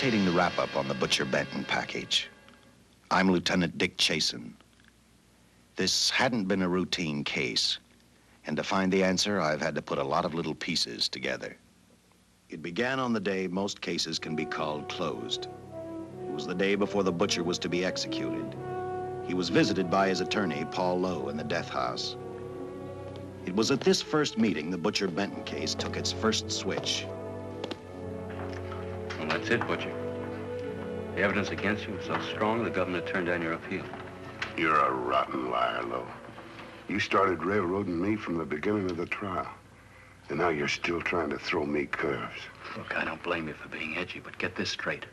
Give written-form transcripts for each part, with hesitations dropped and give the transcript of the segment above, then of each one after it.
imitating the wrap-up on the Butcher Benton package. I'm Lieutenant Dick Chasen. This hadn't been a routine case, and to find the answer, I've had to put a lot of little pieces together. It began on the day most cases can be called closed. It was the day before the butcher was to be executed. He was visited by his attorney, Paul Lowe, in the death house. It was at this first meeting the Butcher Benton case took its first switch. Well, that's it, Butcher. The evidence against you was so strong, the governor turned down your appeal. You're a rotten liar, Lowe. You started railroading me from the beginning of the trial. And now you're still trying to throw me curves. Look, I don't blame you for being edgy, but get this straight.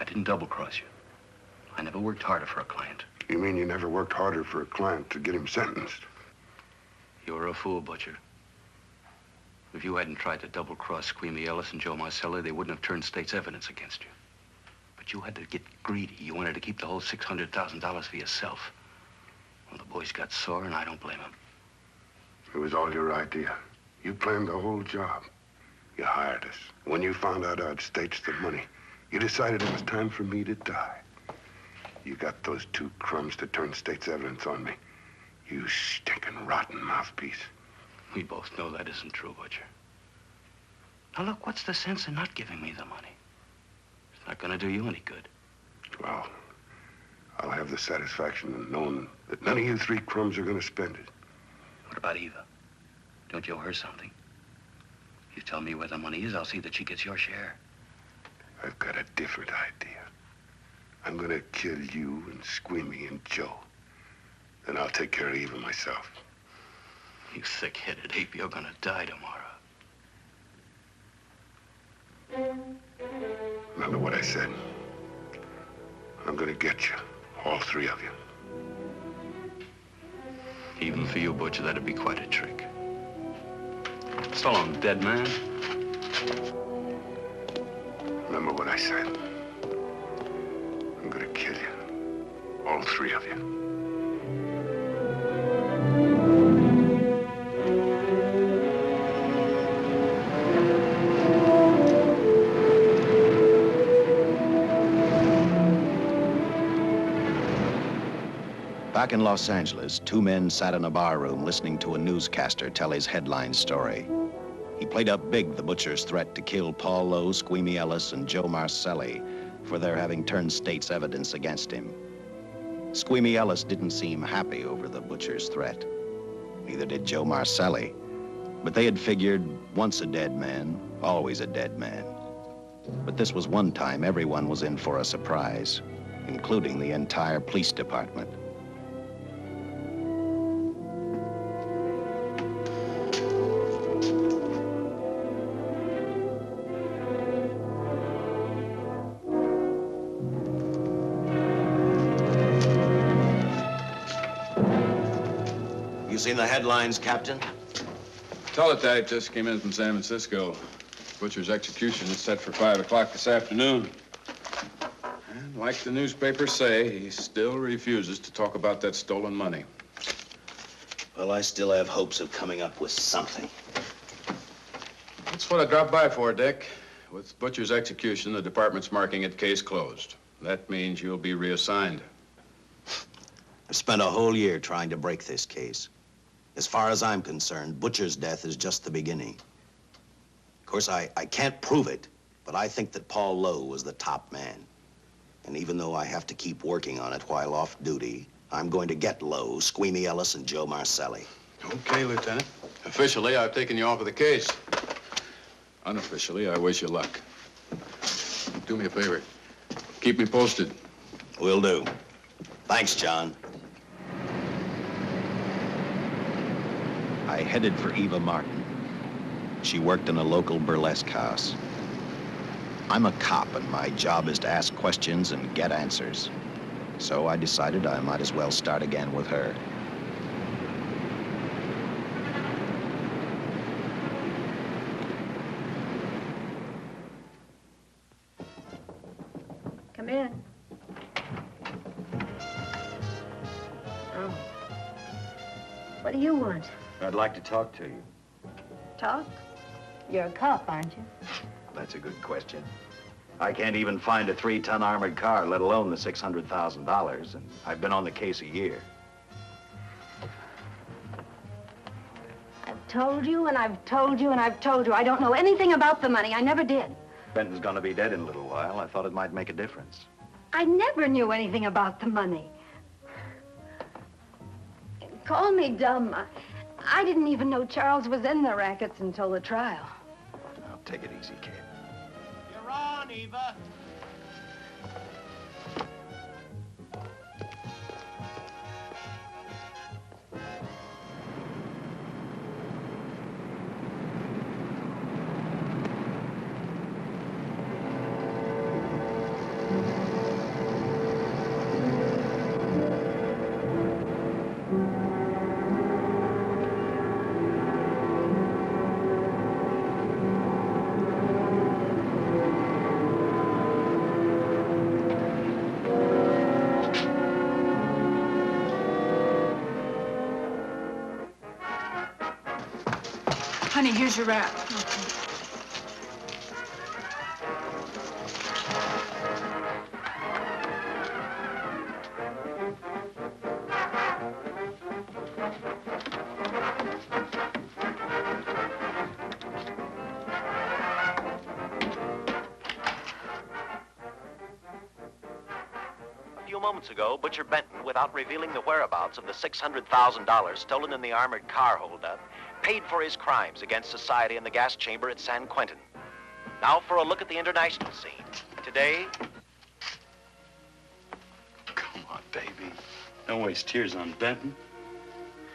I didn't double-cross you. I never worked harder for a client. You mean you never worked harder for a client to get him sentenced? You were a fool, Butcher. If you hadn't tried to double-cross Squeamy Ellis and Joe Marcelli, they wouldn't have turned state's evidence against you. But you had to get greedy. You wanted to keep the whole $600,000 for yourself. Well, the boys got sore, and I don't blame them. It was all your idea. You planned the whole job. You hired us. When you found out I'd staged the money, you decided it was time for me to die. You got those two crumbs to turn state's evidence on me. You stinking rotten mouthpiece. We both know that isn't true, Butcher. Now, look, what's the sense in not giving me the money? It's not gonna do you any good. Well, I'll have the satisfaction of knowing that none of you three crumbs are gonna spend it. What about Eva? Don't you owe her something? You tell me where the money is, I'll see that she gets your share. I've got a different idea. I'm gonna kill you and Squeamy and Joe. Then I'll take care of Eva myself. You thick-headed ape, you're gonna die tomorrow. Remember what I said. I'm gonna get you, all three of you. Even for you, Butcher, that'd be quite a trick. So long, dead man. Remember what I said. I'm gonna kill you, all three of you. Back in Los Angeles, two men sat in a bar room listening to a newscaster tell his headline story. He played up big the butcher's threat to kill Paul Lowe, Squeamy Ellis, and Joe Marcelli for their having turned state's evidence against him. Squeamy Ellis didn't seem happy over the butcher's threat. Neither did Joe Marcelli. But they had figured, once a dead man, always a dead man. But this was one time everyone was in for a surprise, including the entire police department. Seen the headlines, Captain? Teletype just came in from San Francisco. Butcher's execution is set for 5 o'clock this afternoon. And like the newspapers say, he still refuses to talk about that stolen money. Well, I still have hopes of coming up with something. That's what I dropped by for, Dick. With Butcher's execution, the department's marking it case closed. That means you'll be reassigned. I've spent a whole year trying to break this case. As far as I'm concerned, Butcher's death is just the beginning. Of course, I can't prove it, but I think that Paul Lowe was the top man. And even though I have to keep working on it while off duty, I'm going to get Lowe, Squeamy Ellis, and Joe Marcelli. Okay, Lieutenant. Officially, I've taken you off of the case. Unofficially, I wish you luck. Do me a favor. Keep me posted. Will do. Thanks, John. I headed for Eva Martin. She worked in a local burlesque house. I'm a cop, and my job is to ask questions and get answers. So I decided I might as well start again with her. Come in. Oh. What do you want? I'd like to talk to you. Talk? You're a cop, aren't you? That's a good question. I can't even find a 3-ton armored car, let alone the $600,000, and I've been on the case a year. I've told you, and I've told you, and I've told you. I don't know anything about the money. I never did. Benton's gonna be dead in a little while. I thought it might make a difference. I never knew anything about the money. Call me dumb. I didn't even know Charles was in the rackets until the trial. Now, take it easy, kid. You're on, Eva. Honey, here's your wrap. A few moments ago, Butcher Benton, without revealing the whereabouts of the $600,000 stolen in the armored car holdup, paid for his crimes against society in the gas chamber at San Quentin. Now for a look at the international scene. Today... Come on, baby. Don't waste tears on Benton.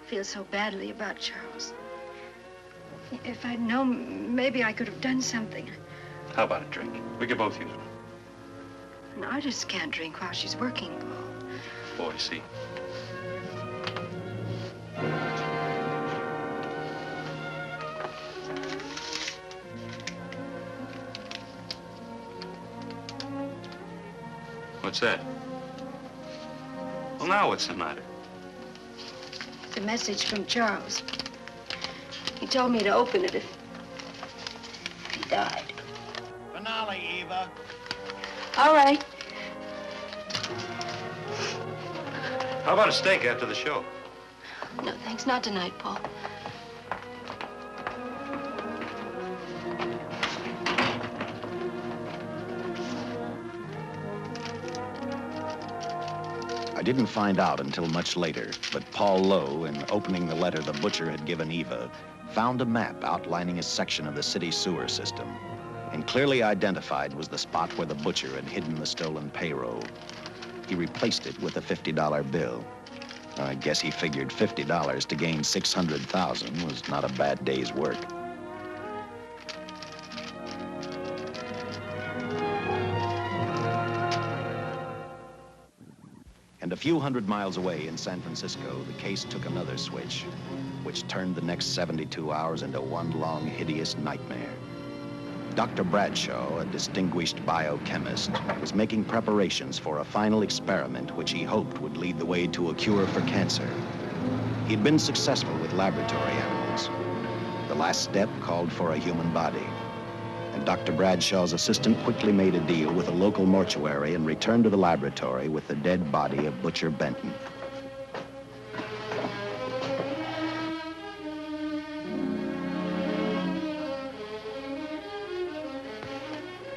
I feel so badly about Charles. If I'd known, maybe I could have done something. How about a drink? We could both use one. An artist can't drink while she's working, Paul. Boy, see. What's that? Well, now what's the matter? It's a message from Charles. He told me to open it if he died. Finale, Eva. All right. How about a steak after the show? No, thanks. Not tonight, Paul. I didn't find out until much later, but Paul Lowe, in opening the letter the butcher had given Eva, found a map outlining a section of the city sewer system. And clearly identified was the spot where the butcher had hidden the stolen payroll. He replaced it with a $50 bill. I guess he figured $50 to gain $600,000 was not a bad day's work. And a few hundred miles away in San Francisco, the case took another switch, which turned the next 72 hours into one long, hideous nightmare. Dr. Bradshaw, a distinguished biochemist, was making preparations for a final experiment which he hoped would lead the way to a cure for cancer. He'd been successful with laboratory animals. The last step called for a human body. And Dr. Bradshaw's assistant quickly made a deal with a local mortuary and returned to the laboratory with the dead body of Butcher Benton.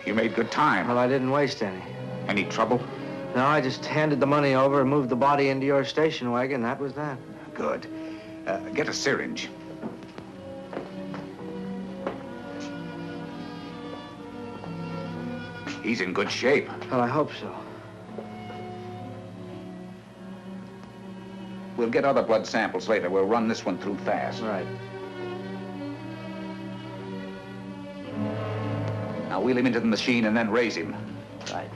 You made good time. Well, I didn't waste any. Any trouble? No, I just handed the money over and moved the body into your station wagon. That was that. Good. Get a syringe. He's in good shape. Well, I hope so. We'll get other blood samples later. We'll run this one through fast. Right. Now wheel him into the machine and then raise him. Right.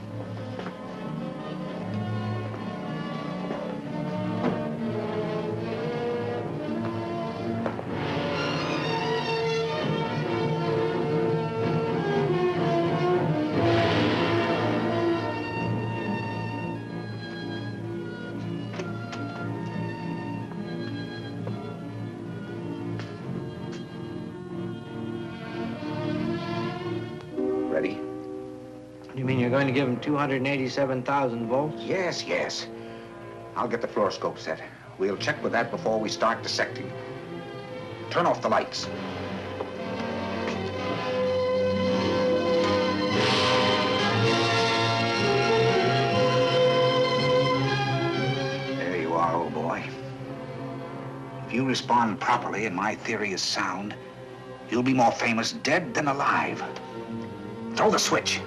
Ready? You mean you're going to give him 287,000 volts? Yes, yes. I'll get the fluoroscope set. We'll check with that before we start dissecting. Turn off the lights. There you are, old boy. If you respond properly and my theory is sound, you'll be more famous dead than alive. Throw the switch.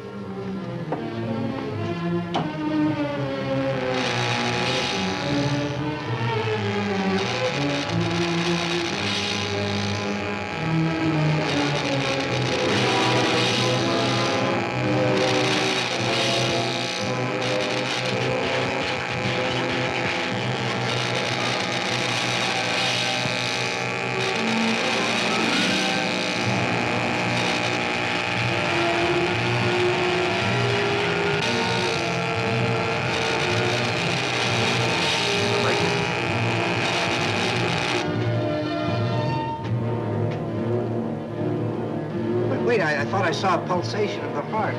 Wait, I thought I saw a pulsation of the heart.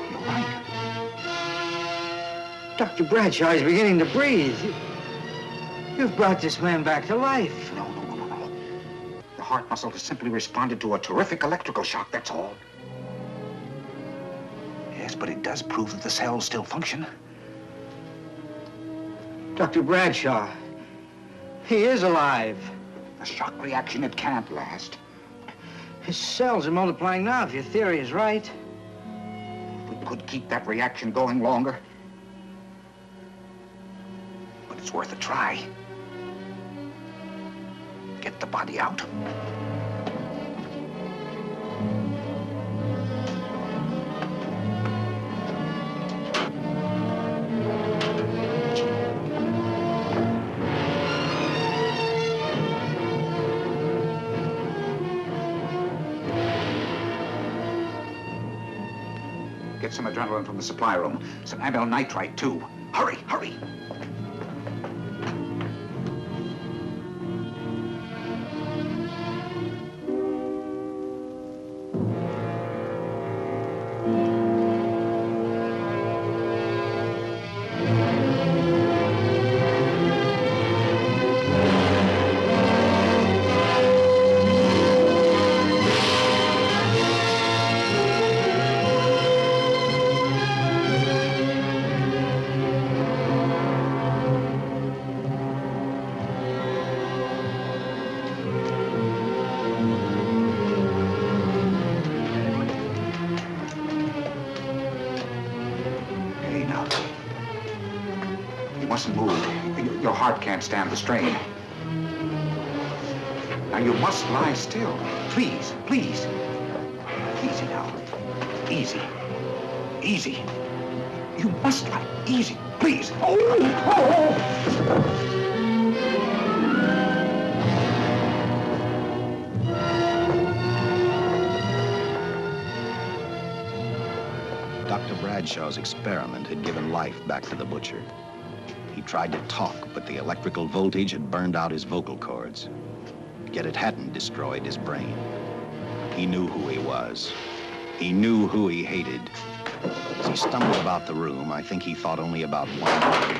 You're right. Dr. Bradshaw is beginning to breathe. You've brought this man back to life. No. The heart muscle has simply responded to a terrific electrical shock, that's all. Yes, but it does prove that the cells still function. Dr. Bradshaw, he is alive. A shock reaction, it can't last. His cells are multiplying now, if your theory is right. If we could keep that reaction going longer. But it's worth a try. Get the body out. Get some adrenaline from the supply room. Some amyl nitrite, too. Hurry, hurry. Your heart can't stand the strain. Now, you must lie still. Please, please. Easy now. Easy. Easy. You must lie. Easy, please. Dr. Bradshaw's experiment had given life back to the butcher. He tried to talk, but the electrical voltage had burned out his vocal cords. Yet it hadn't destroyed his brain. He knew who he was. He knew who he hated. As he stumbled about the room, I think he thought only about one: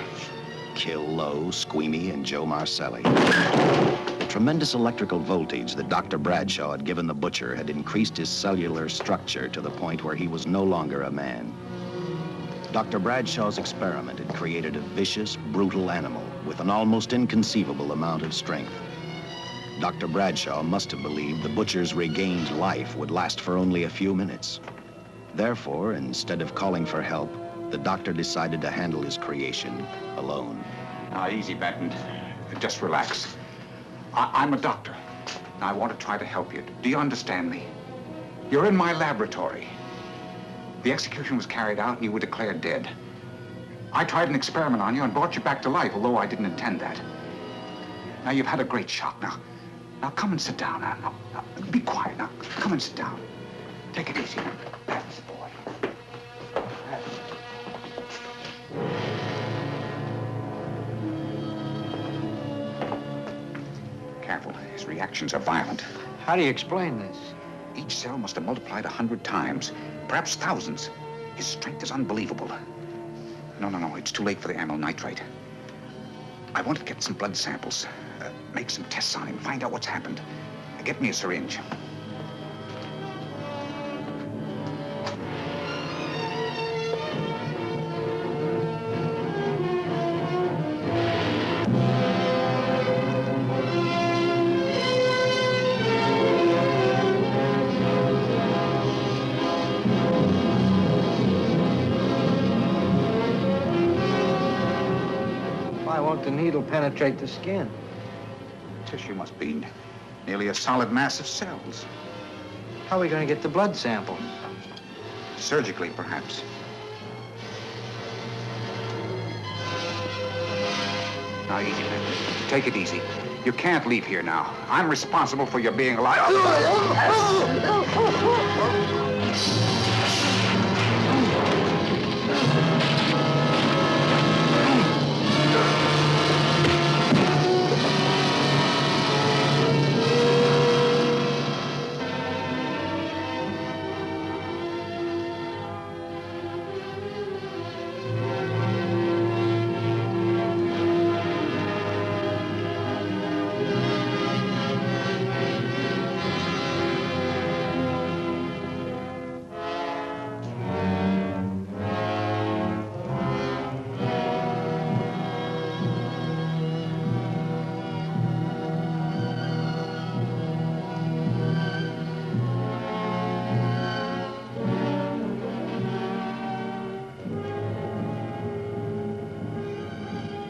kill Lowe, Squeamy, and Joe Marcelli. The tremendous electrical voltage that Dr. Bradshaw had given the butcher had increased his cellular structure to the point where he was no longer a man. Dr. Bradshaw's experiment had created a vicious, brutal animal with an almost inconceivable amount of strength. Dr. Bradshaw must have believed the butcher's regained life would last for only a few minutes. Therefore, instead of calling for help, the doctor decided to handle his creation alone. Now, easy, Benton. Just relax. I'm a doctor. I want to try to help you. Do you understand me? You're in my laboratory. The execution was carried out and you were declared dead. I tried an experiment on you and brought you back to life, although I didn't intend that. Now, you've had a great shock. Now come and sit down. Now, be quiet. Now, come and sit down. Take it easy. That's the boy. Careful. His reactions are violent. How do you explain this? Each cell must have multiplied 100 times, perhaps thousands. His strength is unbelievable. No, it's too late for the amyl nitrite. I want to get some blood samples, make some tests on him, find out what's happened. Get me a syringe. Why won't the needle penetrate the skin? Tissue must be nearly a solid mass of cells. How are we going to get the blood sample? Surgically, perhaps. Now, easy, man. Take it easy. You can't leave here now. I'm responsible for your being alive.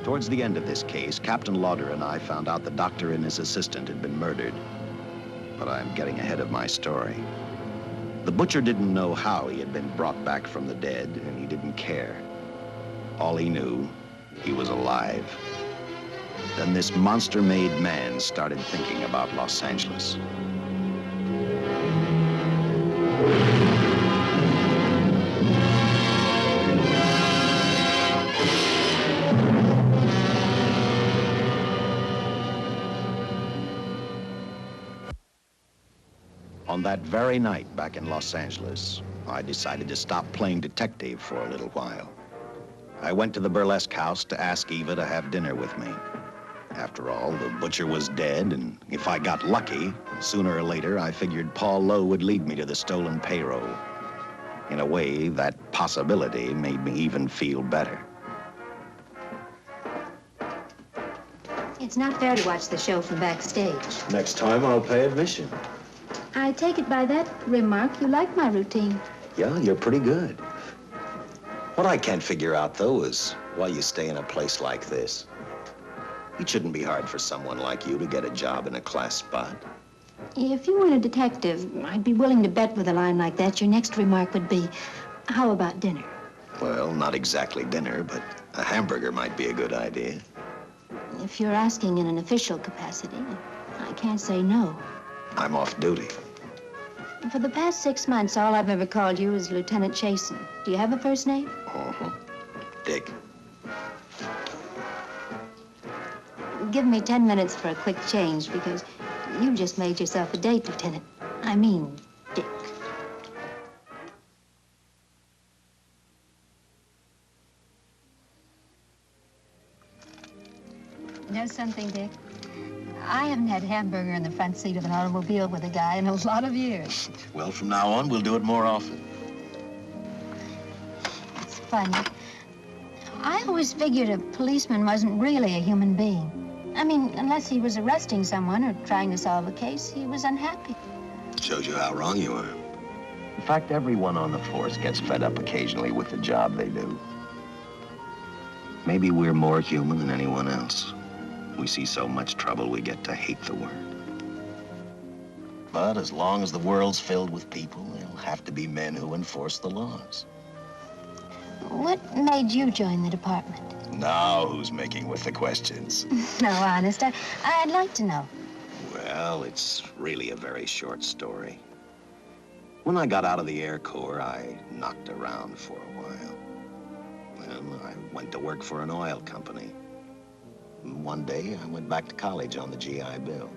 Towards the end of this case, Captain Lauder and I found out the doctor and his assistant had been murdered. But I'm getting ahead of my story. The butcher didn't know how he had been brought back from the dead, and he didn't care. All he knew, he was alive. Then this monster-made man started thinking about Los Angeles. On that very night back in Los Angeles, I decided to stop playing detective for a little while. I went to the burlesque house to ask Eva to have dinner with me. After all, the butcher was dead, and if I got lucky, sooner or later, I figured Paul Lowe would lead me to the stolen payroll. In a way, that possibility made me even feel better. It's not fair to watch the show from backstage. Next time, I'll pay admission. I take it by that remark you like my routine. Yeah, you're pretty good. What I can't figure out, though, is why you stay in a place like this. It shouldn't be hard for someone like you to get a job in a class spot. If you weren't a detective, I'd be willing to bet with a line like that your next remark would be, how about dinner? Well, not exactly dinner, but a hamburger might be a good idea. If you're asking in an official capacity, I can't say no. I'm off duty. For the past 6 months, all I've ever called you is Lieutenant Chasen. Do you have a first name? Uh-huh. Dick. Give me 10 minutes for a quick change, because you just made yourself a date, Lieutenant. I mean, Dick. You know something, Dick? I haven't had hamburger in the front seat of an automobile with a guy in a lot of years. Well, from now on, we'll do it more often. It's funny. I always figured a policeman wasn't really a human being. I mean, unless he was arresting someone or trying to solve a case, he was unhappy. Shows you how wrong you are. In fact, everyone on the force gets fed up occasionally with the job they do. Maybe we're more human than anyone else. We see so much trouble, we get to hate the word. But as long as the world's filled with people, there'll have to be men who enforce the laws. What made you join the department? Now who's making with the questions? No, honest, I'd like to know. Well, it's really a very short story. When I got out of the Air Corps, I knocked around for a while. Well, I went to work for an oil company. One day, I went back to college on the GI Bill.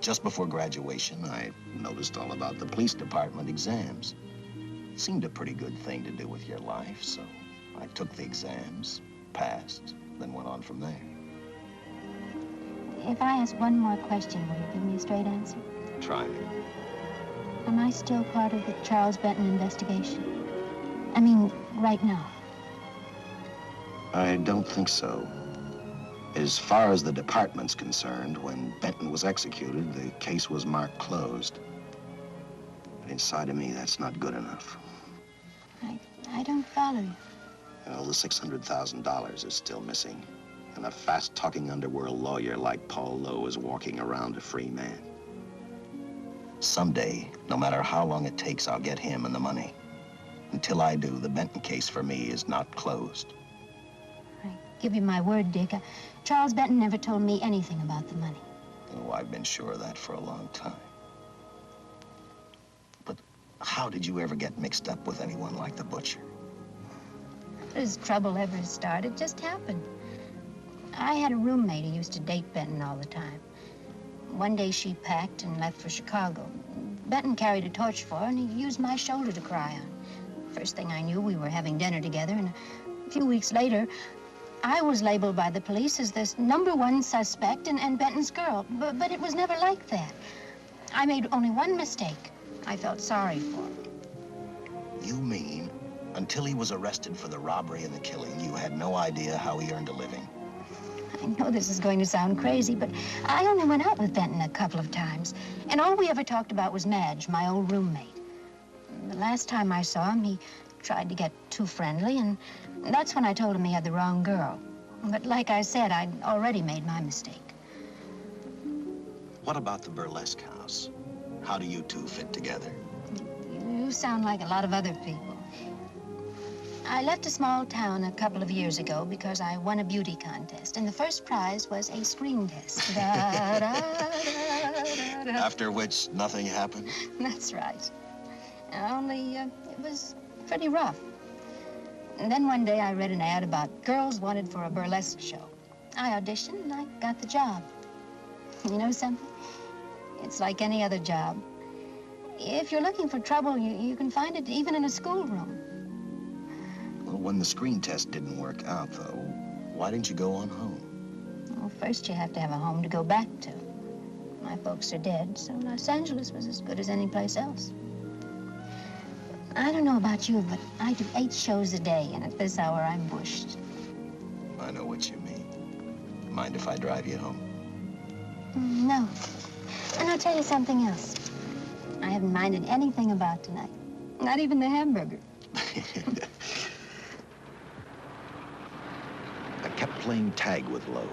just before graduation, I noticed all about the police department exams. Seemed a pretty good thing to do with your life, so I took the exams, passed, then went on from there. If I ask one more question, will you give me a straight answer? Try me. Am I still part of the Charles Benton investigation? I mean, right now. I don't think so. As far as the department's concerned, when Benton was executed, the case was marked closed. But inside of me, that's not good enough. I don't follow you. Well, the $600,000 is still missing. And a fast-talking underworld lawyer like Paul Lowe is walking around a free man. Someday, no matter how long it takes, I'll get him and the money. Until I do, the Benton case for me is not closed. I give you my word, Dick. Charles Benton never told me anything about the money. Oh, I've been sure of that for a long time. But how did you ever get mixed up with anyone like the butcher? As trouble ever started, just happened. I had a roommate who used to date Benton all the time. One day she packed and left for Chicago. Benton carried a torch for her, and he used my shoulder to cry on. First thing I knew, we were having dinner together, and a few weeks later, I was labeled by the police as this #1 suspect and Benton's girl, but it was never like that. I made only one mistake. I felt sorry for him. You mean, until he was arrested for the robbery and the killing, you had no idea how he earned a living? I know this is going to sound crazy, but I only went out with Benton a couple of times, and all we ever talked about was Madge, my old roommate. The last time I saw him, he tried to get too friendly, and that's when I told him he had the wrong girl. But like I said, I'd already made my mistake. What about the burlesque house? How do you two fit together? You sound like a lot of other people. I left a small town a couple of years ago because I won a beauty contest, and the first prize was a screen test. Da, da, da, da. After which, nothing happened? That's right. Only, it was pretty rough. And then one day I read an ad about girls wanted for a burlesque show. I auditioned and I got the job. You know something? It's like any other job. If you're looking for trouble, you can find it even in a schoolroom. Well, when the screen test didn't work out, though, why didn't you go on home? Well, first you have to have a home to go back to. My folks are dead, so Los Angeles was as good as any place else. I don't know about you, but I do 8 shows a day, and at this hour, I'm bushed. I know what you mean. Mind if I drive you home? No. And I'll tell you something else. I haven't minded anything about tonight. Not even the hamburger. I kept playing tag with Lowe.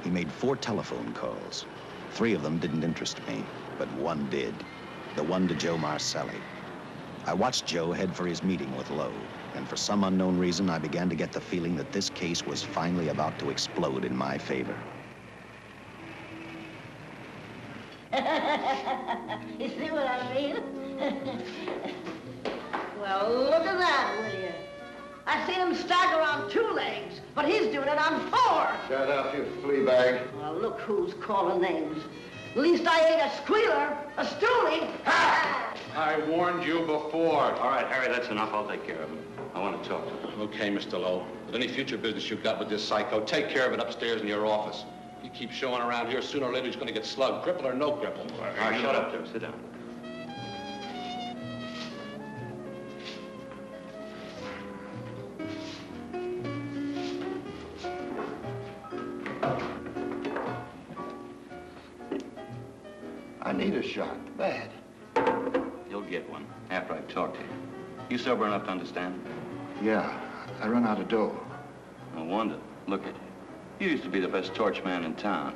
He made 4 telephone calls. 3 of them didn't interest me, but one did. The one to Joe Marcelli. I watched Joe head for his meeting with Lowe, and for some unknown reason, I began to get the feeling that this case was finally about to explode in my favor. You see what I mean? Well, look at that, will you? I seen him stagger on 2 legs, but he's doing it on 4. Shut up, you flea bag. Well, look who's calling names. At least I ain't a squealer, a stoolie. Ha! I warned you before. All right, Harry, that's enough. I'll take care of him. I want to talk to him. Okay, Mr. Lowe. But any future business you've got with this psycho, take care of it upstairs in your office. If you keep showing around here, sooner or later he's going to get slugged, cripple or no cripple. All right, shut up, Joe. Sit down. I need a shot, bad. You'll get one after I've talked to you. You sober enough to understand? Yeah, I run out of dough. No wonder. Look at you. You used to be the best torch man in town.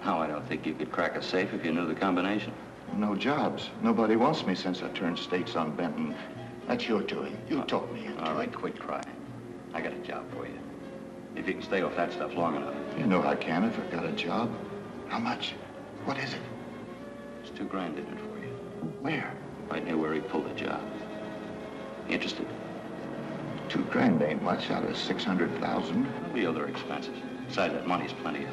Now I don't think you could crack a safe if you knew the combination. No jobs. Nobody wants me since I turned stakes on Benton. That's your doing. You taught me. All right, quit crying. I got a job for you. If you can stay off that stuff long enough. You know I can if I've got a job. How much? What is it? There's $2 grand in it for you. Where? Right near where he pulled the job. Interested? $2 grand ain't much out of 600,000. There'll be other expenses. Besides, that money's plenty of.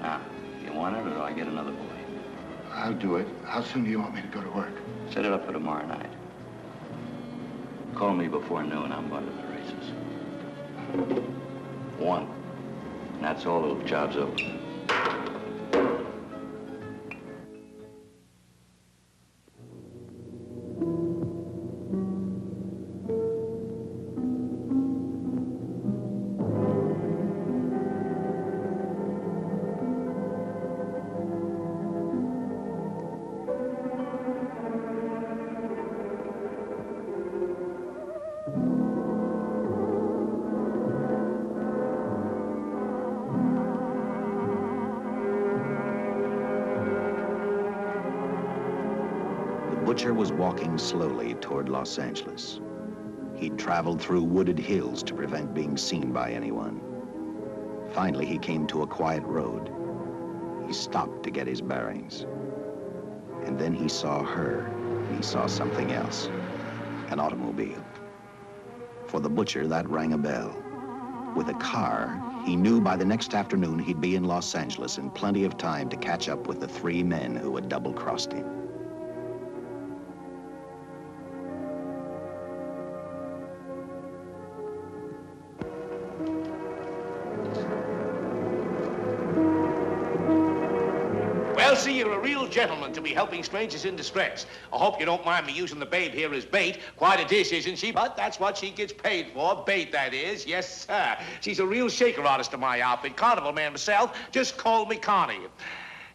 Now, you want it or do I get another boy? I'll do it. How soon do you want me to go to work? Set it up for tomorrow night. Call me before noon. I'm going to the races. 1. And that's all. The job's over. The butcher was walking slowly toward Los Angeles. He'd traveled through wooded hills to prevent being seen by anyone. Finally, he came to a quiet road. He stopped to get his bearings. And then he saw her. He saw something else. An automobile. For the butcher, that rang a bell. With a car, he knew by the next afternoon he'd be in Los Angeles in plenty of time to catch up with the 3 men who had double-crossed him. Well, see, you're a real gentleman to be helping strangers in distress. I hope you don't mind me using the babe here as bait. Quite a dish, isn't she? But that's what she gets paid for. Bait, that is. Yes, sir. She's a real shaker artist of my outfit. Carnival man myself. Just call me Connie.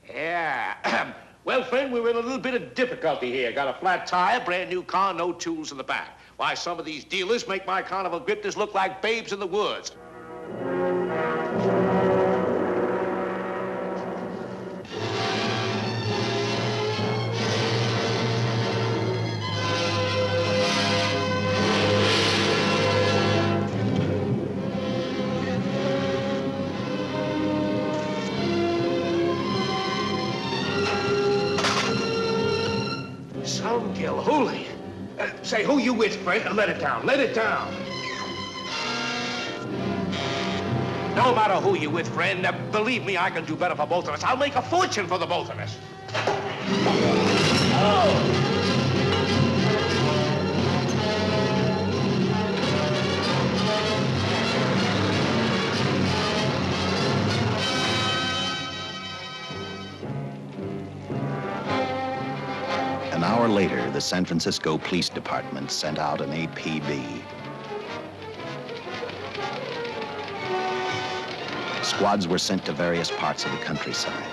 Yeah. Well, friend, we're in a little bit of difficulty here. Got a flat tire, brand new car, no tools in the back. Why, some of these dealers make my carnival grifters look like babes in the woods. Some Gilhooly. Say, who you with, friend? Let it down. Let it down. No matter who you with, friend, believe me, I can do better for both of us. I'll make a fortune for the both of us. Oh! An hour later, the San Francisco Police Department sent out an APB. Squads were sent to various parts of the countryside.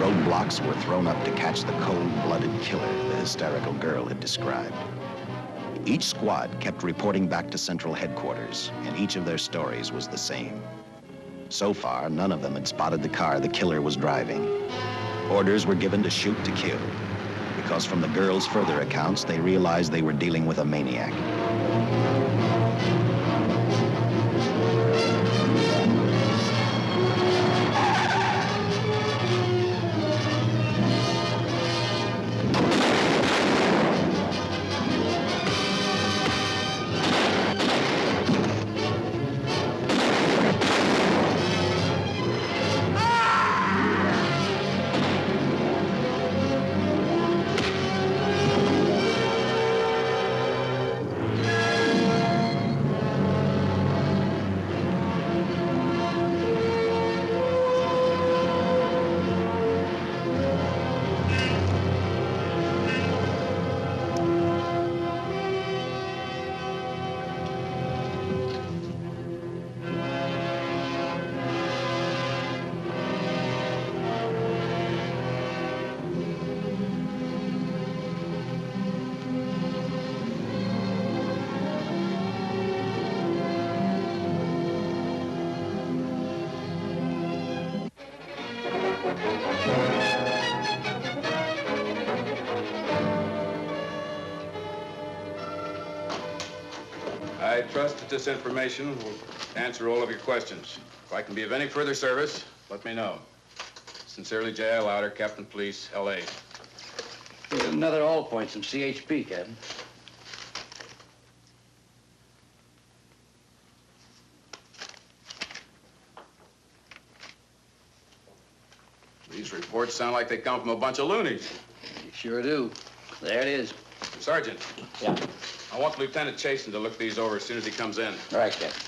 Roadblocks were thrown up to catch the cold-blooded killer the hysterical girl had described. Each squad kept reporting back to Central Headquarters, and each of their stories was the same. So far, none of them had spotted the car the killer was driving. Orders were given to shoot to kill, because from the girls' further accounts, they realized they were dealing with a maniac. I trust that this information will answer all of your questions. If I can be of any further service, let me know. Sincerely, J.I. Louder, Captain Police, L.A. Here's another all points from CHP, Captain. These reports sound like they come from a bunch of loonies. You sure do. There it is. Sergeant. Yeah. I want Lieutenant Chasen to look these over as soon as he comes in. All right, Captain.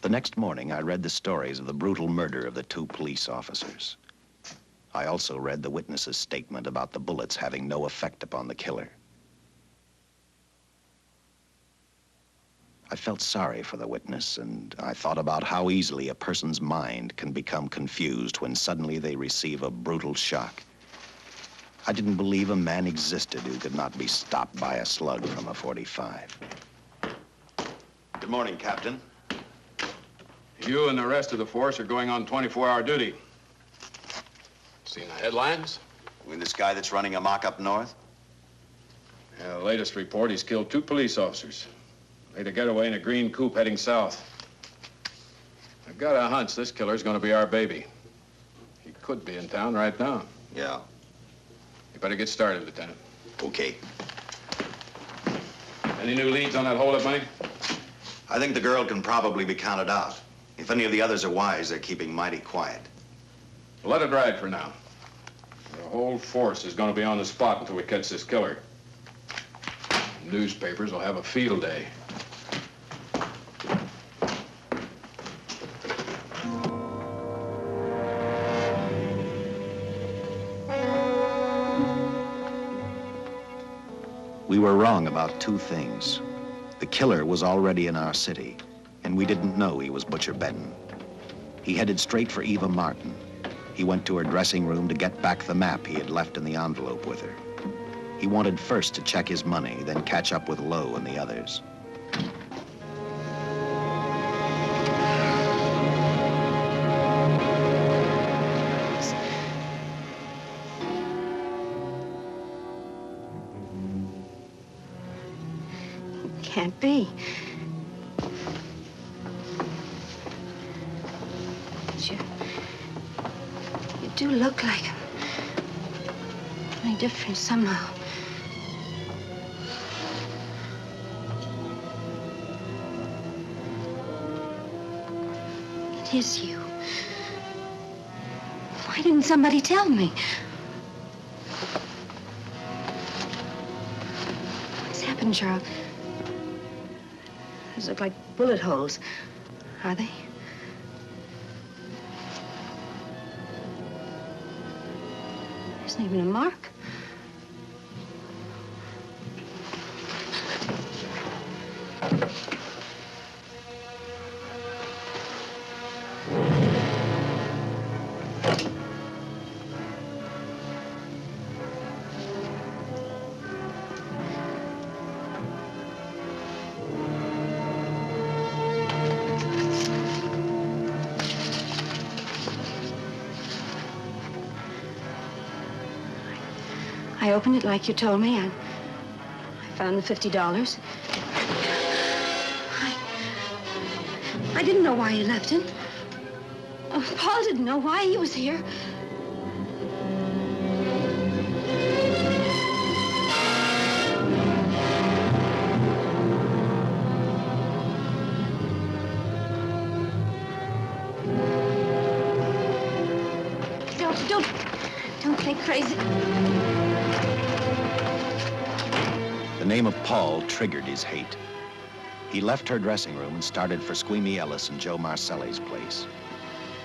The next morning, I read the stories of the brutal murder of the 2 police officers. I also read the witness's statement about the bullets having no effect upon the killer. I felt sorry for the witness, and I thought about how easily a person's mind can become confused when suddenly they receive a brutal shock. I didn't believe a man existed who could not be stopped by a slug from a .45. Good morning, Captain. You and the rest of the force are going on 24-hour duty. Seen the headlines? You mean this guy that's running amok up north? Yeah, the latest report, he's killed 2 police officers. Made a getaway in a green coupe heading south. I've got a hunch this killer's gonna be our baby. He could be in town right now. Yeah. You better get started, Lieutenant. Okay. Any new leads on that holdup money? I think the girl can probably be counted out. If any of the others are wise, they're keeping mighty quiet. Well, let it ride for now. The whole force is gonna be on the spot until we catch this killer. Newspapers will have a field day. We were wrong about 2 things. The killer was already in our city, and we didn't know he was Butcher Benton. He headed straight for Eva Martin. He went to her dressing room to get back the map he had left in the envelope with her. He wanted first to check his money, then catch up with Lowe and the others. Can't be. But you do look like him. Only different somehow. It is you. Why didn't somebody tell me? What's happened, Charles? Those look like bullet holes. Are they? There isn't even a mark. I opened it like you told me, and I found the $50. I didn't know why you left him. Paul didn't know why he was here. Don't get crazy. The name of Paul triggered his hate. He left her dressing room and started for Squeamy Ellis and Joe Marcelli's place.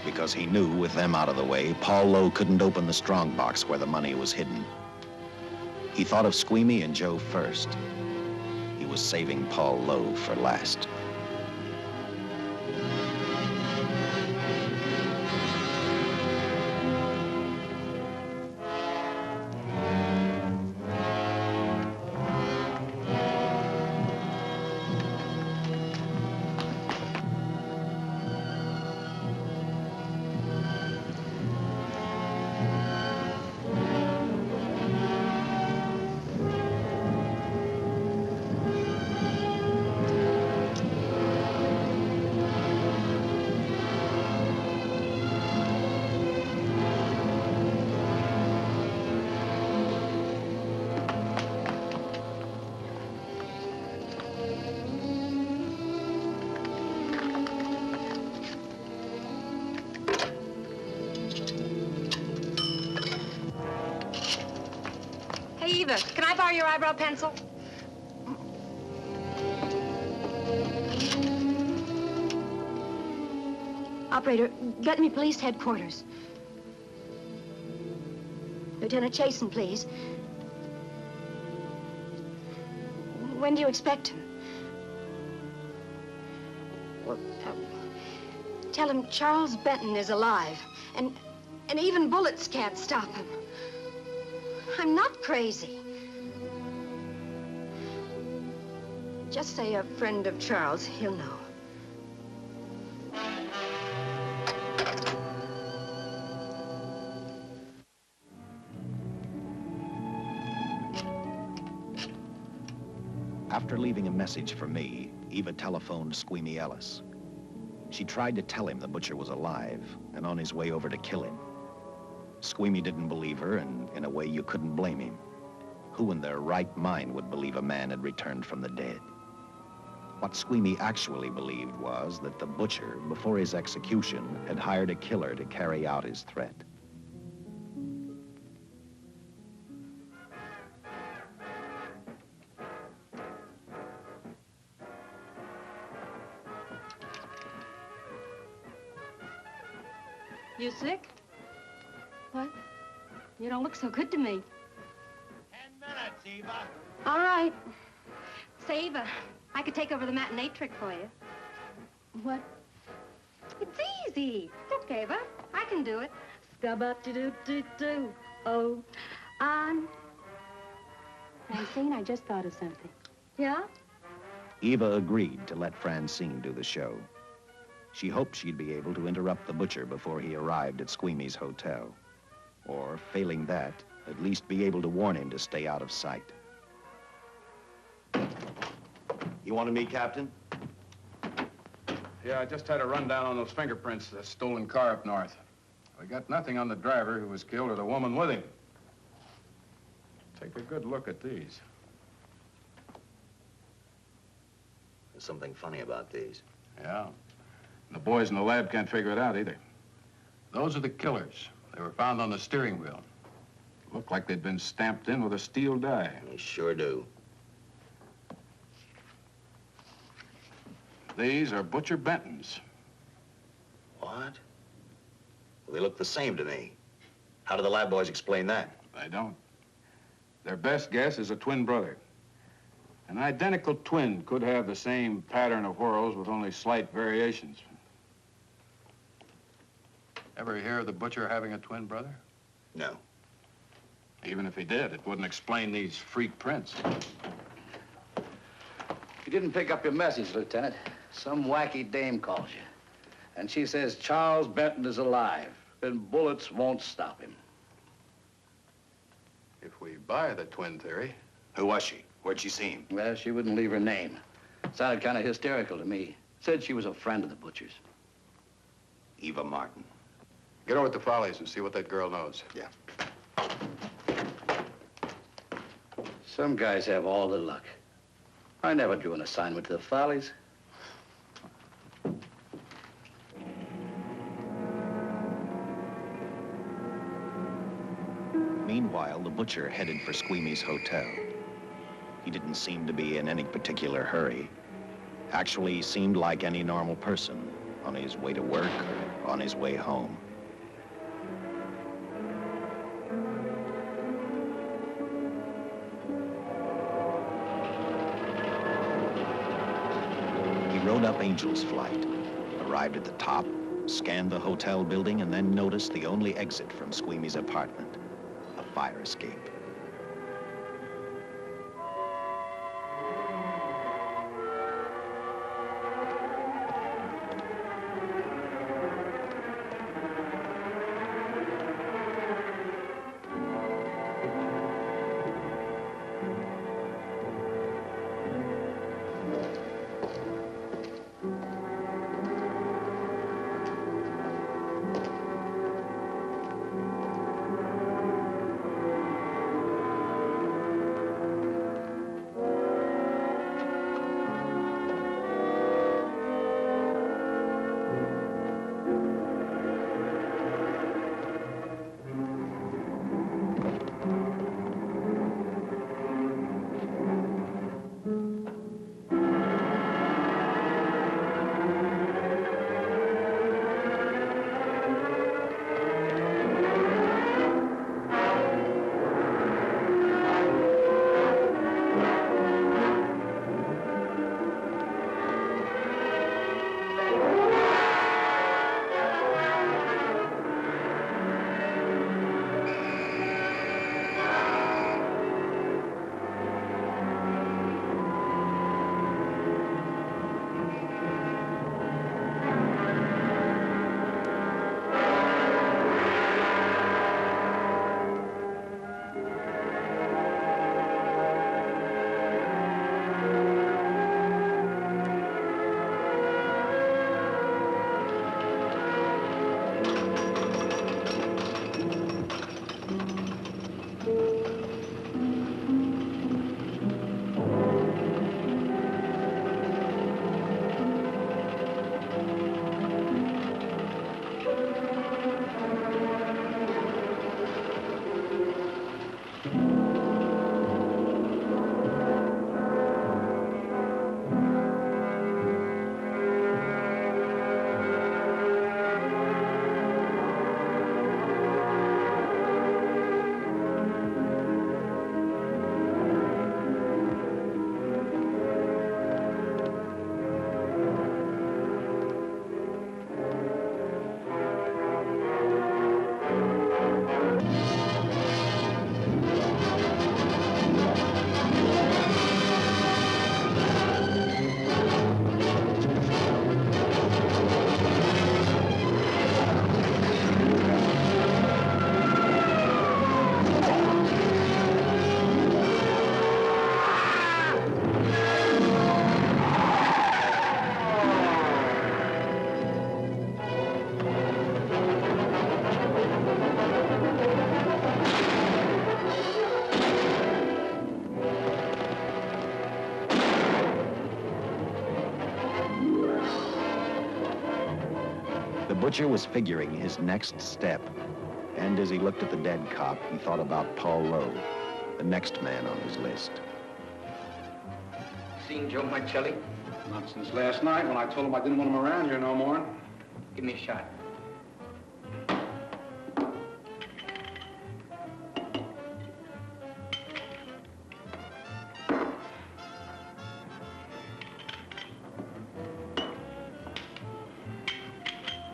Because he knew, with them out of the way, Paul Lowe couldn't open the strongbox where the money was hidden. He thought of Squeamy and Joe first. He was saving Paul Lowe for last. Hey, Eva, can I borrow your eyebrow pencil? Operator, get me police headquarters. Lieutenant Chasen, please. When do you expect him? Well, tell him Charles Benton is alive, and even bullets can't stop him. I'm not crazy. Just say a friend of Charles. He'll know. After leaving a message for me, Eva telephoned Squeamy Ellis. She tried to tell him the butcher was alive and on his way over to kill him. Squeamy didn't believe her, and in a way you couldn't blame him. Who in their right mind would believe a man had returned from the dead? What Squeamy actually believed was that the butcher, before his execution, had hired a killer to carry out his threat. You sick? What? You don't look so good to me. 10 minutes, Eva. All right. Say, Eva, I could take over the matinee trick for you. What? It's easy. Look, Eva, I can do it. Scabba-doo-doo-doo-doo. Oh, Francine, I just thought of something. Yeah? Eva agreed to let Francine do the show. She hoped she'd be able to interrupt the butcher before he arrived at Squeamy's hotel. Or, failing that, at least be able to warn him to stay out of sight. You wanted me, Captain? Yeah, I just had a rundown on those fingerprints of the stolen car up north. We got nothing on the driver who was killed or the woman with him. Take a good look at these. There's something funny about these. Yeah. The boys in the lab can't figure it out either. Those are the killers. They were found on the steering wheel. Looked like they'd been stamped in with a steel die. They sure do. These are Butcher Benton's. What? Well, they look the same to me. How do the lab boys explain that? They don't. Their best guess is a twin brother. An identical twin could have the same pattern of whorls with only slight variations. Ever hear of the butcher having a twin brother? No. Even if he did, it wouldn't explain these freak prints. You didn't pick up your message, Lieutenant. Some wacky dame calls you. And she says Charles Benton is alive, and bullets won't stop him. If we buy the twin theory... Who was she? Where'd she see him? Well, she wouldn't leave her name. Sounded kind of hysterical to me. Said she was a friend of the butcher's. Eva Martin. Get over at the Follies and see what that girl knows. Yeah. Some guys have all the luck. I never drew an assignment to the Follies. Meanwhile, the butcher headed for Squeamy's hotel. He didn't seem to be in any particular hurry. Actually, he seemed like any normal person, on his way to work or on his way home. He rode up Angel's Flight, arrived at the top, scanned the hotel building, and then noticed the only exit from Squeamy's apartment, a fire escape. Butcher was figuring his next step. And as he looked at the dead cop, he thought about Paul Lowe, the next man on his list. Seen Joe Marcelli? Not since last night when I told him I didn't want him around here no more. Give me a shot.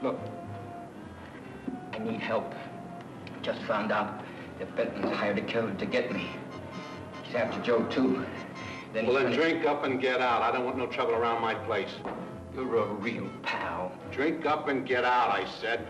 Look, I need help. Just found out that Benton's hired a killer to get me. He's after Joe, too. Well, then drink up and get out. I don't want no trouble around my place. You're a real pal. Drink up and get out, I said.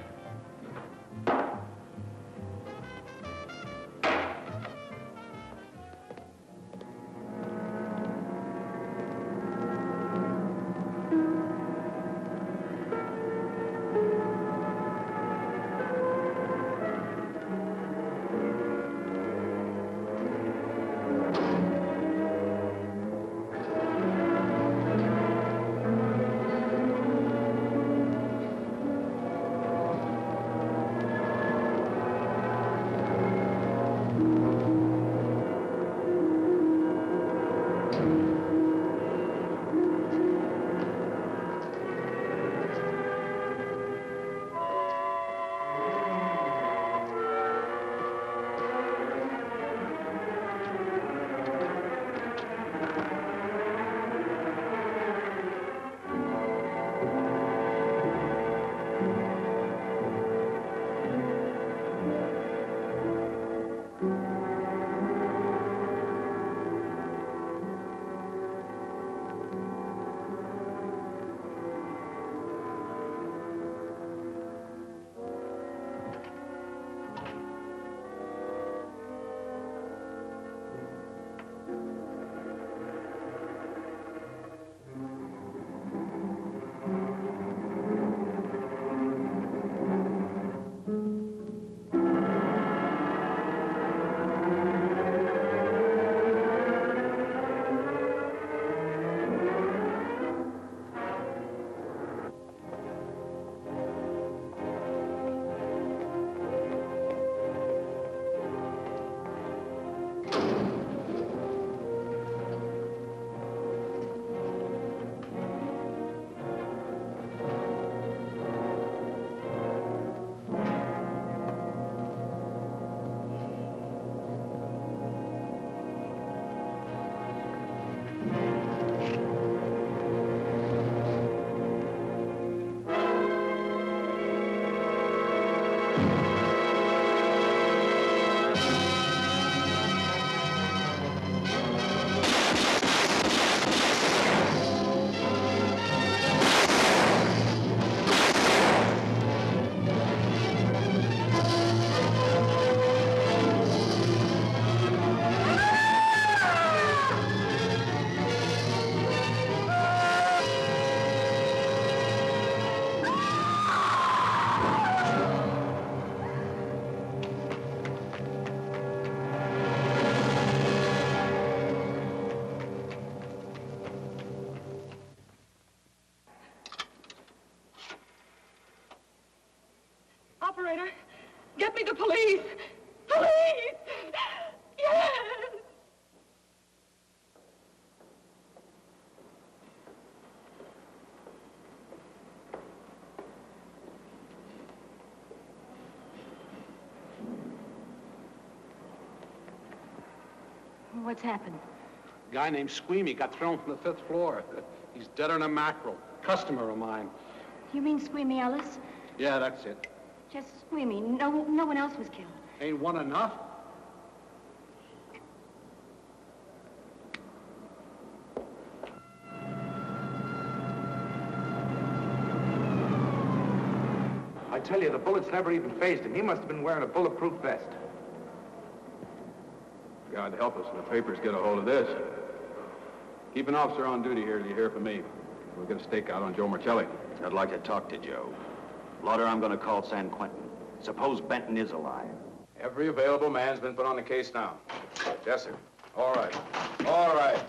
Operator, get me the police! Police! Yes! What's happened? A guy named Squeamy got thrown from the 5th floor. He's deader than a mackerel. Customer of mine. You mean Squeamy Ellis? Yeah, that's it. Just Squeamy. No one else was killed. Ain't one enough? I tell you, the bullets never even phased him. He must have been wearing a bulletproof vest. God help us when the papers get a hold of this. Keep an officer on duty here till you hear from me. We'll get a stakeout on Joe Marcelli. I'd like to talk to Joe. Lauder, I'm going to call San Quentin. Suppose Benton is alive. Every available man's been put on the case now. Yes, sir. All right. All right.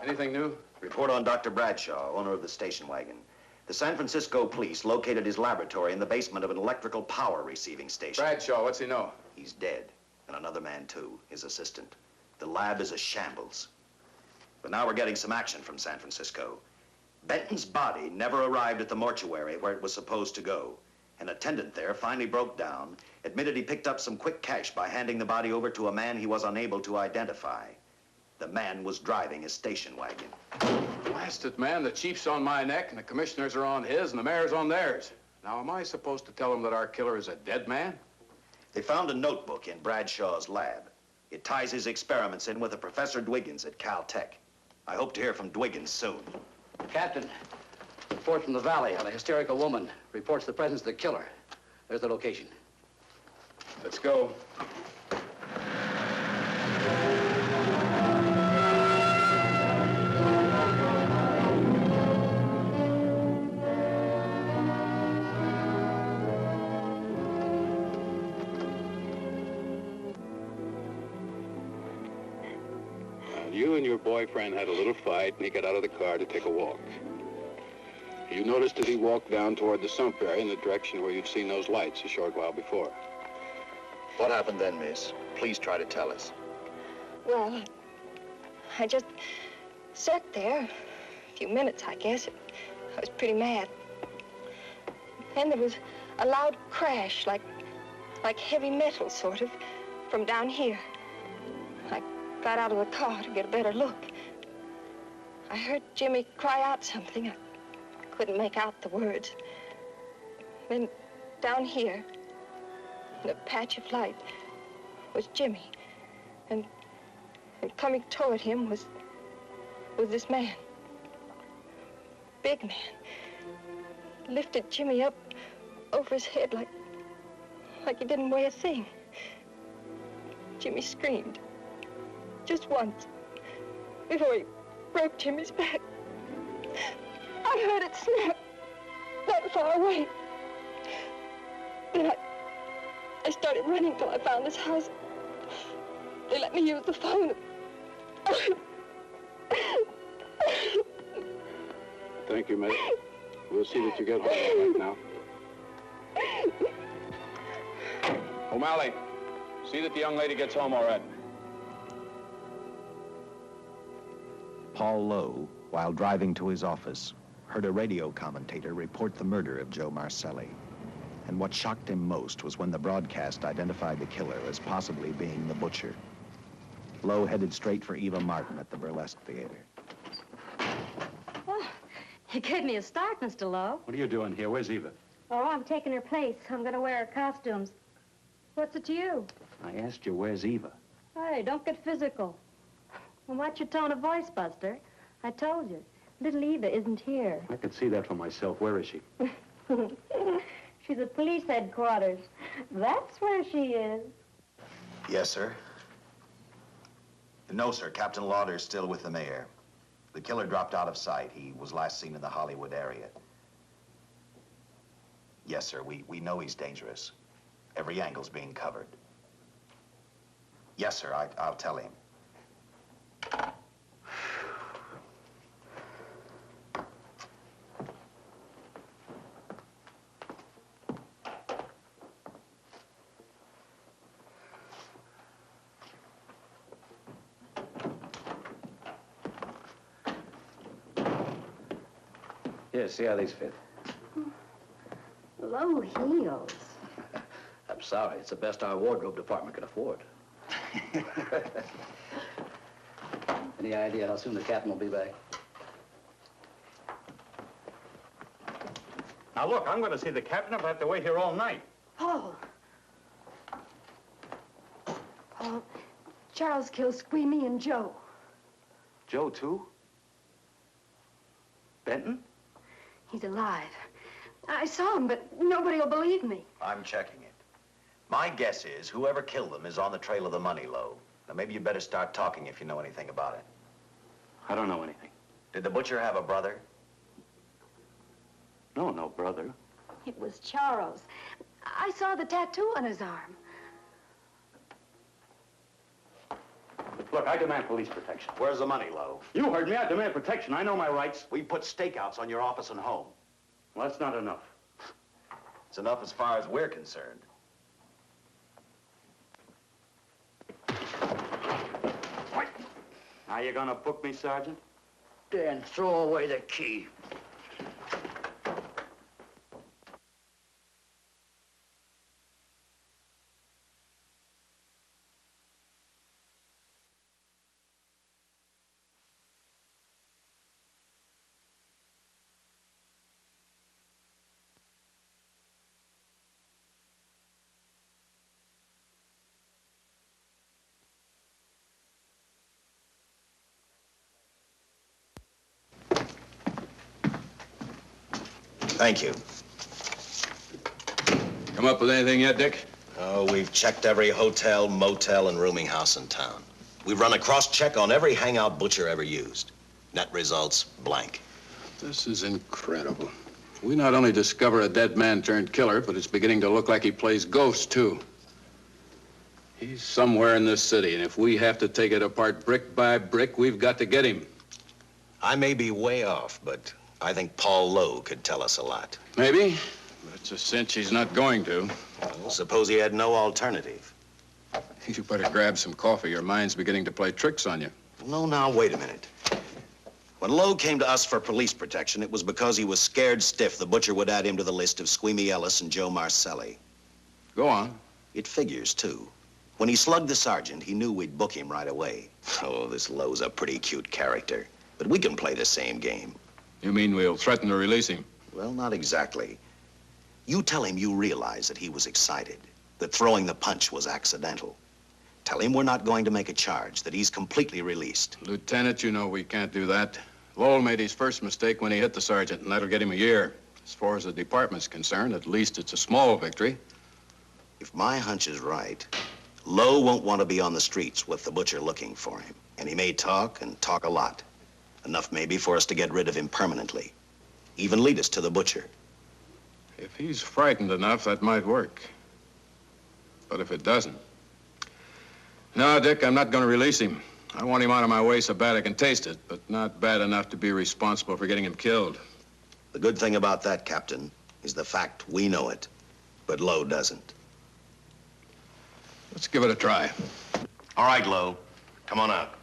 Anything new? Report on Dr. Bradshaw, owner of the station wagon. The San Francisco police located his laboratory in the basement of an electrical power receiving station. Bradshaw, what's he know? He's dead. And another man, too, his assistant. The lab is a shambles. But now we're getting some action from San Francisco. Benton's body never arrived at the mortuary where it was supposed to go. An attendant there finally broke down, admitted he picked up some quick cash by handing the body over to a man he was unable to identify. The man was driving a station wagon. Blast it, man. The chief's on my neck, and the commissioners are on his, and the mayor's on theirs. Now, am I supposed to tell them that our killer is a dead man? They found a notebook in Bradshaw's lab. It ties his experiments in with a Professor Dwiggins at Caltech. I hope to hear from Dwiggins soon. Captain, report from the valley on a hysterical woman. Reports the presence of the killer. There's the location. Let's go. You and your boyfriend had a little fight, and he got out of the car to take a walk. You noticed that he walked down toward the sump area in the direction where you'd seen those lights a short while before. What happened then, miss? Please try to tell us. Well, I just sat there a few minutes, I guess. I was pretty mad. Then there was a loud crash, like heavy metal, sort of, from down here. I got out of the car to get a better look. I heard Jimmy cry out something. I couldn't make out the words. Then down here, in a patch of light, was Jimmy. And coming toward him was this man. Big man. Lifted Jimmy up over his head like he didn't weigh a thing. Jimmy screamed. Just once, before he broke Jimmy's back. I heard it snap, not far away. Then I started running till I found this house. They let me use the phone. Thank you, mate. We'll see that you get home now. O'Malley, see that the young lady gets home all right. Paul Lowe, while driving to his office, heard a radio commentator report the murder of Joe Marcelli. And what shocked him most was when the broadcast identified the killer as possibly being the butcher. Lowe headed straight for Eva Martin at the Burlesque Theater. Oh, you gave me a start, Mr. Lowe. What are you doing here? Where's Eva? Oh, I'm taking her place. I'm going to wear her costumes. What's it to you? I asked you, where's Eva? Hey, don't get physical. Well, watch your tone of voice, Buster. I told you. Little Eva isn't here. I could see that for myself. Where is she? She's at police headquarters. That's where she is. Yes, sir. No, sir. Captain Lauder's still with the mayor. The killer dropped out of sight. He was last seen in the Hollywood area. Yes, sir. We know he's dangerous. Every angle's being covered. Yes, sir. I'll tell him. Here, see how these fit. Low heels. I'm sorry. It's the best our wardrobe department can afford. Any idea how soon the captain will be back? Now, look, I'm going to see the captain. I'll have to wait here all night. Paul. Paul, Charles killed Squeamy and Joe. Joe, too? Benton? He's alive. I saw him, but nobody will believe me. I'm checking it. My guess is whoever killed them is on the trail of the money, Lowe. Now, maybe you better start talking if you know anything about it. I don't know anything. Did the butcher have a brother? No, no brother. It was Charles. I saw the tattoo on his arm. Look, I demand police protection. Where's the money, Lowe? You heard me. I demand protection. I know my rights. We put stakeouts on your office and home. Well, that's not enough. It's enough as far as we're concerned. Now you gonna book me, Sergeant? Then throw away the key. Thank you. Come up with anything yet, Dick? Oh, we've checked every hotel, motel, and rooming house in town. We've run a cross-check on every hangout Butcher ever used. Net results, blank. This is incredible. We not only discover a dead man turned killer, but it's beginning to look like he plays ghost, too. He's somewhere in this city, and if we have to take it apart brick by brick, we've got to get him. I may be way off, but I think Paul Lowe could tell us a lot. Maybe, but it's a cinch he's not going to. Well, suppose he had no alternative. You better grab some coffee. Your mind's beginning to play tricks on you. No, now, wait a minute. When Lowe came to us for police protection, it was because he was scared stiff the Butcher would add him to the list of Squeamy Ellis and Joe Marcelli. Go on. It figures, too. When he slugged the sergeant, he knew we'd book him right away. Oh, this Lowe's a pretty cute character. But we can play the same game. You mean we'll threaten to release him? Well, not exactly. You tell him you realize that he was excited, that throwing the punch was accidental. Tell him we're not going to make a charge, that he's completely released. Lieutenant, you know we can't do that. Lowell made his first mistake when he hit the sergeant, and that'll get him a year. As far as the department's concerned, at least it's a small victory. If my hunch is right, Lowe won't want to be on the streets with the Butcher looking for him. And he may talk, and talk a lot. Enough maybe for us to get rid of him permanently. Even lead us to the Butcher. If he's frightened enough, that might work. But if it doesn't... No, Dick, I'm not going to release him. I want him out of my way so bad I can taste it, but not bad enough to be responsible for getting him killed. The good thing about that, Captain, is the fact we know it, but Lowe doesn't. Let's give it a try. All right, Lowe. Come on out.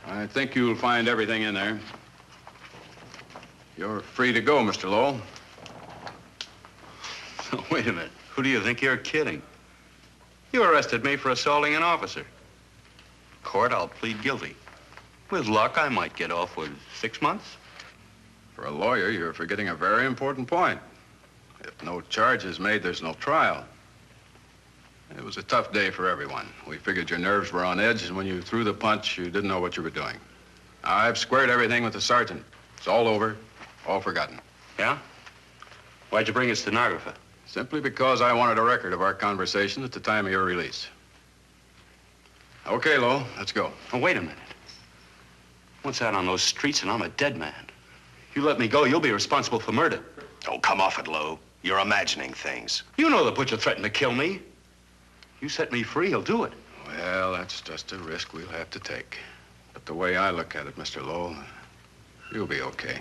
I think you'll find everything in there. You're free to go, Mr. Lowell. Wait a minute. Who do you think you're kidding? You arrested me for assaulting an officer. Court, I'll plead guilty. With luck, I might get off with 6 months. For a lawyer, you're forgetting a very important point. If no charge is made, there's no trial. It was a tough day for everyone. We figured your nerves were on edge, and when you threw the punch, you didn't know what you were doing. I've squared everything with the sergeant. It's all over, all forgotten. Yeah? Why'd you bring a stenographer? Simply because I wanted a record of our conversation at the time of your release. Okay, Lowell, let's go. Oh, wait a minute. Once out on those streets and I'm a dead man. You let me go, you'll be responsible for murder. Oh, come off it, Lowe. You're imagining things. You know the Butcher threatened to kill me. You set me free, he'll do it. Well, that's just a risk we'll have to take. But the way I look at it, Mr. Lowell, you'll be okay.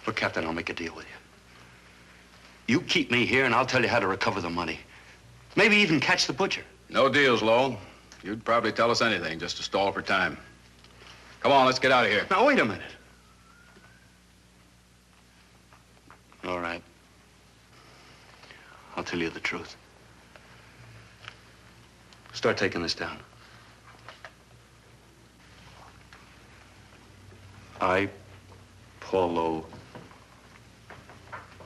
Look, Captain, I'll make a deal with you. You keep me here, and I'll tell you how to recover the money. Maybe even catch the Butcher. No deals, Lowell. You'd probably tell us anything just to stall for time. Come on, let's get out of here. Now, wait a minute. All right. I'll tell you the truth. Start taking this down. I, Paul Lowe,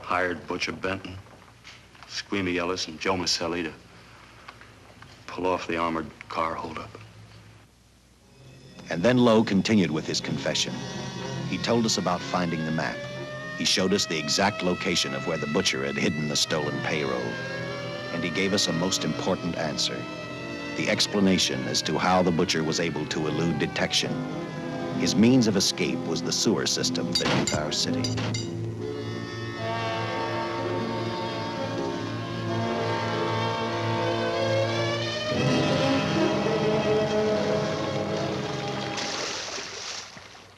hired Butcher Benton, Squeamy Ellis, and Joe Marcelli to pull off the armored car holdup. And then Lowe continued with his confession. He told us about finding the map. He showed us the exact location of where the Butcher had hidden the stolen payroll. And he gave us a most important answer. The explanation as to how the Butcher was able to elude detection. His means of escape was the sewer system beneath our city.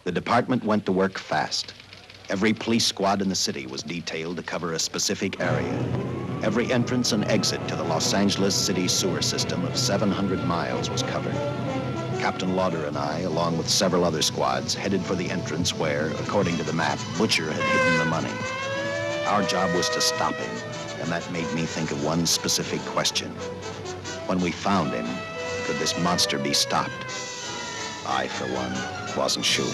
The department went to work fast. Every police squad in the city was detailed to cover a specific area. Every entrance and exit to the Los Angeles city sewer system of 700 miles was covered. Captain Lauder and I, along with several other squads, headed for the entrance where, according to the map, Butcher had hidden the money. Our job was to stop him, and that made me think of one specific question. When we found him, could this monster be stopped? I, for one, wasn't sure.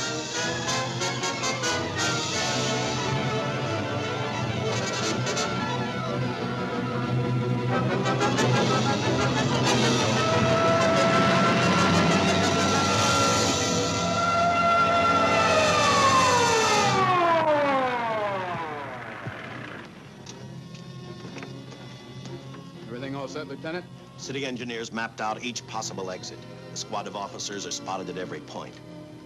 Everything all set, Lieutenant? City engineers mapped out each possible exit. A squad of officers are spotted at every point.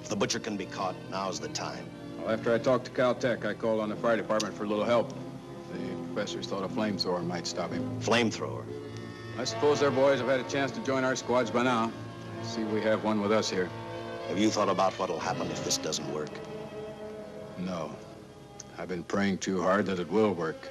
If the Butcher can be caught, now's the time. Well, after I talked to Caltech, I called on the fire department for a little help. The professors thought a flamethrower might stop him. Flamethrower? I suppose their boys have had a chance to join our squads by now. I see we have one with us here. Have you thought about what'll happen if this doesn't work? No. I've been praying too hard that it will work.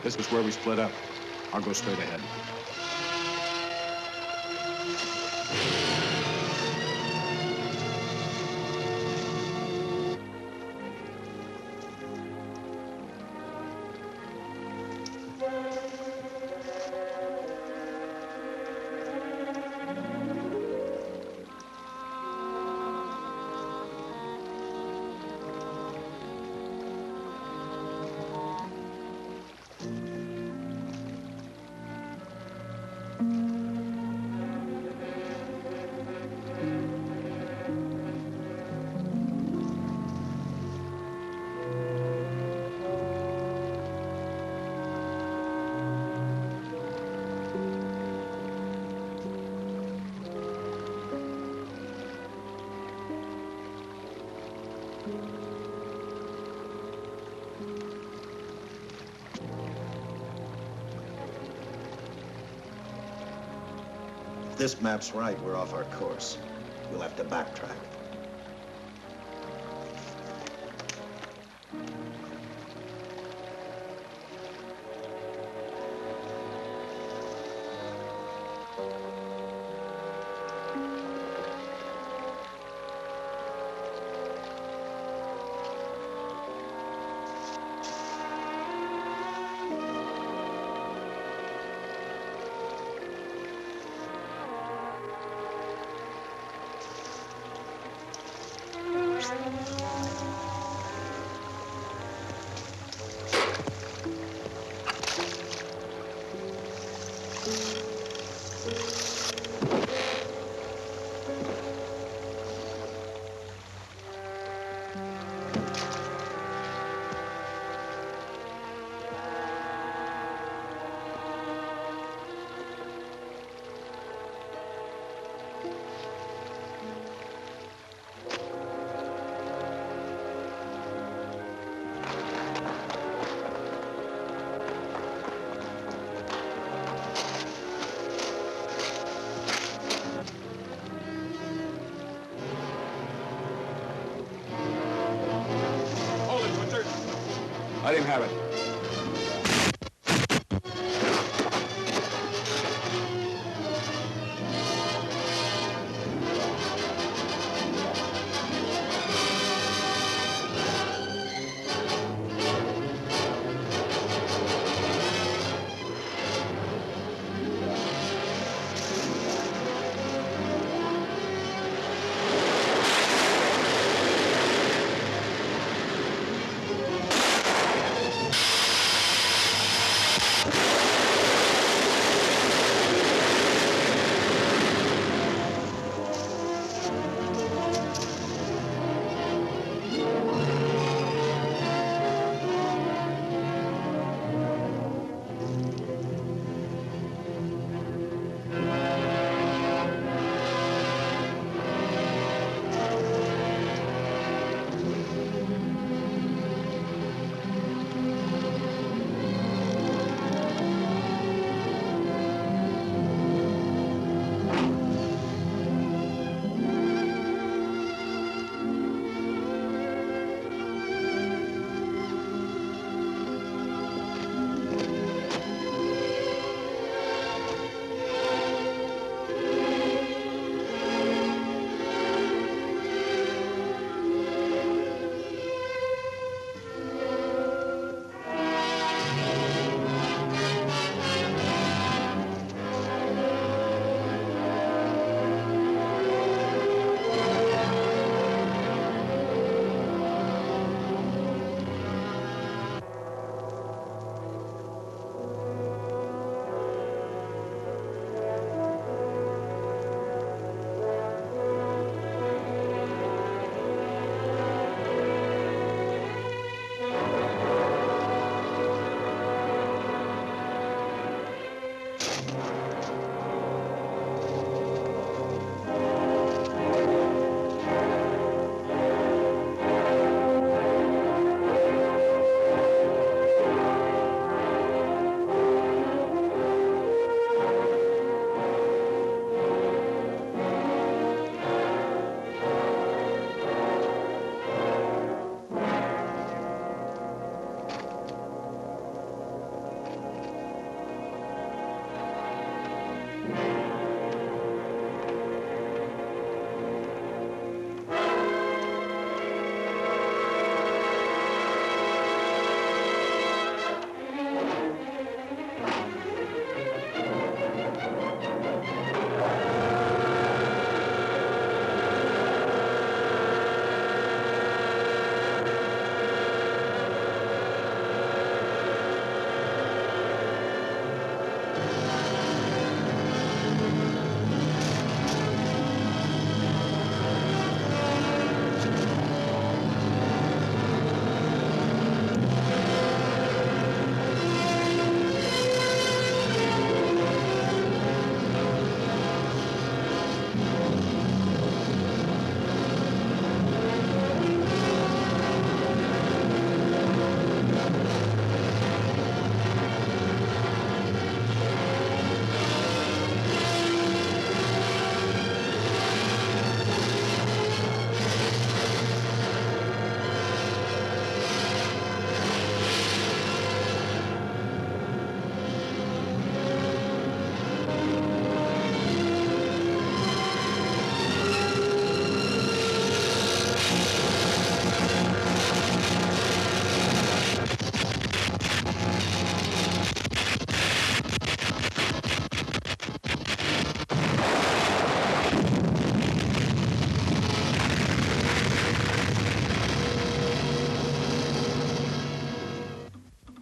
This is where we split up. I'll go straight ahead. If this map's right, we're off our course. We'll have to backtrack. Let him have it.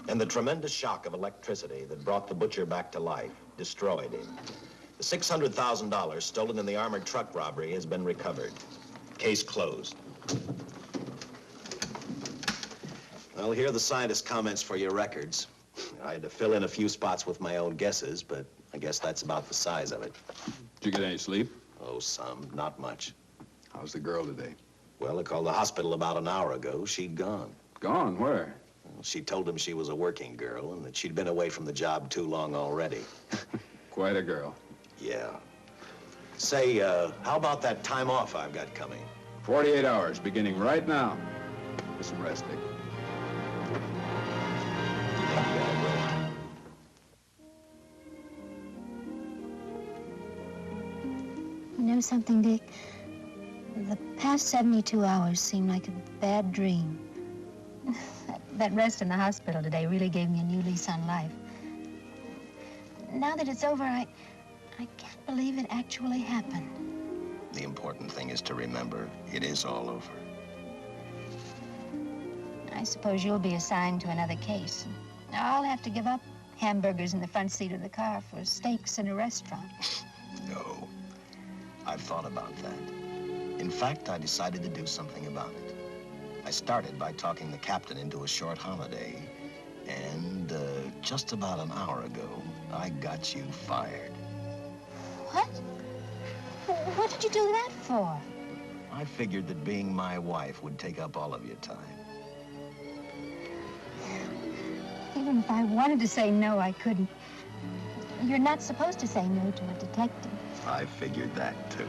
And the tremendous shock of electricity that brought the butcher back to life destroyed him. The $600,000 stolen in the armored truck robbery has been recovered. Case closed. Well, here are the scientist's comments for your records. I had to fill in a few spots with my own guesses, but I guess that's about the size of it. Did you get any sleep? Oh, some. Not much. How's the girl today? Well, I called the hospital about an hour ago. She'd gone. Gone? Where? Well, she told him she was a working girl and that she'd been away from the job too long already. Quite a girl. Yeah. Say, how about that time off I've got coming? 48 hours, beginning right now. Get some rest, Dick. know something, Dick? The past 72 hours seem like a bad dream. That rest in the hospital today really gave me a new lease on life. Now that it's over, I can't believe it actually happened. The important thing is to remember it is all over. I suppose you'll be assigned to another case. I'll have to give up hamburgers in the front seat of the car for steaks in a restaurant. No, I've thought about that. In fact, I decided to do something about it. I started by talking the captain into a short holiday, and just about an hour ago, I got you fired. What? What did you do that for? I figured that being my wife would take up all of your time. Even if I wanted to say no, I couldn't. You're not supposed to say no to a detective. I figured that, too.